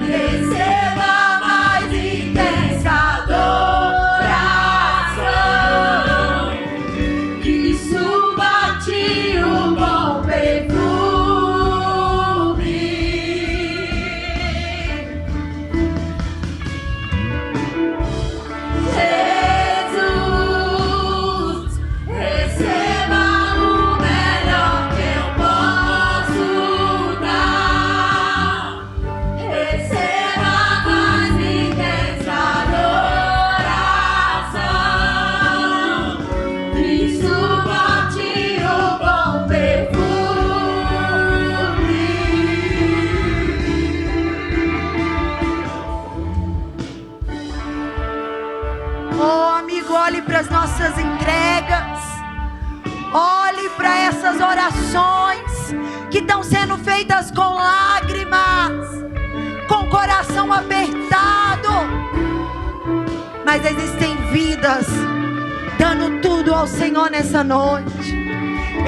Receba a mais intensa adoração, que suba a ti o bom perfume. Jesus, receba o melhor que eu posso dar. Receba a mais intensa adoração, que suba a ti o bom perfume. Oh, amigo, olhe para as nossas entregas. Olhe para essas orações que estão sendo feitas com lágrimas, com coração apertado. Mas existem vidas dando tudo ao Senhor nessa noite.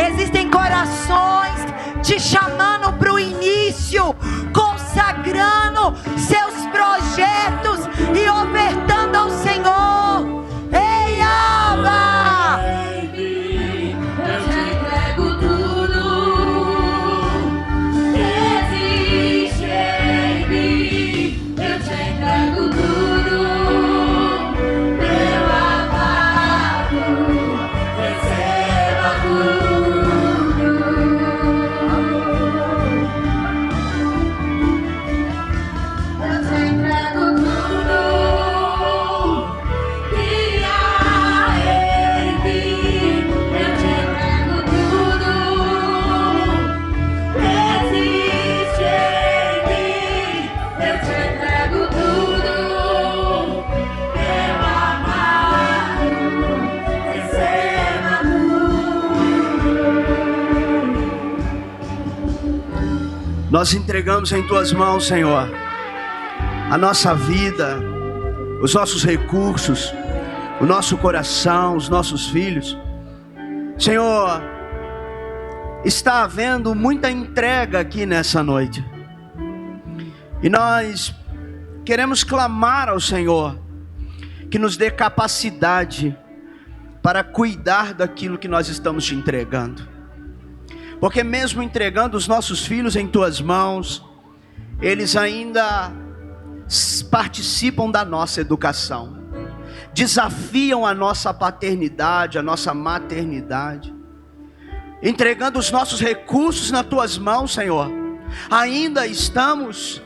Existem corações te chamando para o início, consagrando seus projetos e ofertando ao Senhor. Ei, Abba! Eu te entrego tudo que existe em mim. Eu te entrego tudo, meu amado, receba tudo. Eu te entrego tudo que há em mim. Eu te entrego tudo que existe em mim. Eu te entrego tudo, meu amado, receba tudo. Nós entregamos em Tuas mãos, Senhor, a nossa vida, os nossos recursos, o nosso coração, os nossos filhos. Senhor, está havendo muita entrega aqui nessa noite. E nós queremos clamar ao Senhor que nos dê capacidade para cuidar daquilo que nós estamos te entregando. Porque mesmo entregando os nossos filhos em Tuas mãos, eles ainda participam da nossa educação, desafiam a nossa paternidade, a nossa maternidade. Entregando os nossos recursos nas Tuas mãos, Senhor, ainda estamos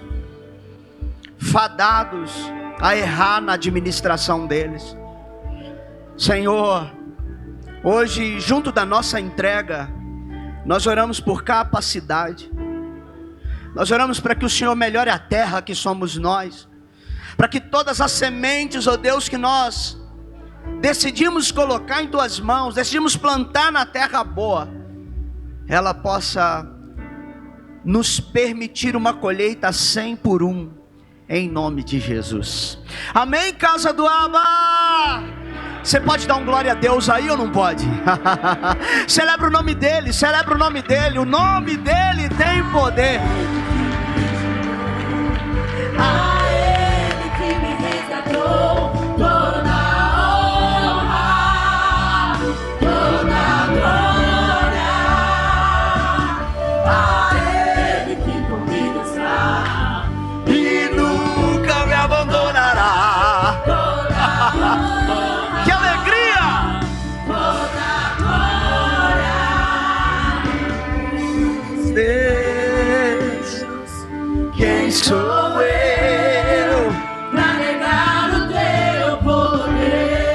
fadados a errar na administração deles. Senhor, hoje, junto da nossa entrega, nós oramos por capacidade. Nós oramos para que o Senhor melhore a terra que somos nós, para que todas as sementes, ó Deus, que nós decidimos colocar em tuas mãos, decidimos plantar na terra boa, ela possa nos permitir uma colheita 100 por 1, em nome de Jesus. Amém, casa do Abba? Você pode dar um glória a Deus aí ou não pode? Celebra o nome dele, celebra o nome dele. O nome dele tem poder. A Ele que me resgatou, toda honra, toda glória. A Ele que comigo está E nunca me abandonará. toda honra, Que alegria! toda glória. Deus, quem sou eu? Pra negar o teu poder.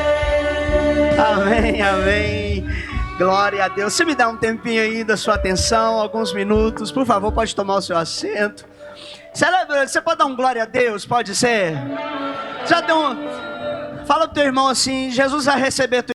Amém, amém. Glória a Deus. Você me dá um tempinho aí da sua atenção, alguns minutos, por favor, pode tomar o seu assento. Celebra, você pode dar um glória a Deus, pode ser? Já deu um... Fala pro teu irmão assim: Jesus vai receber tua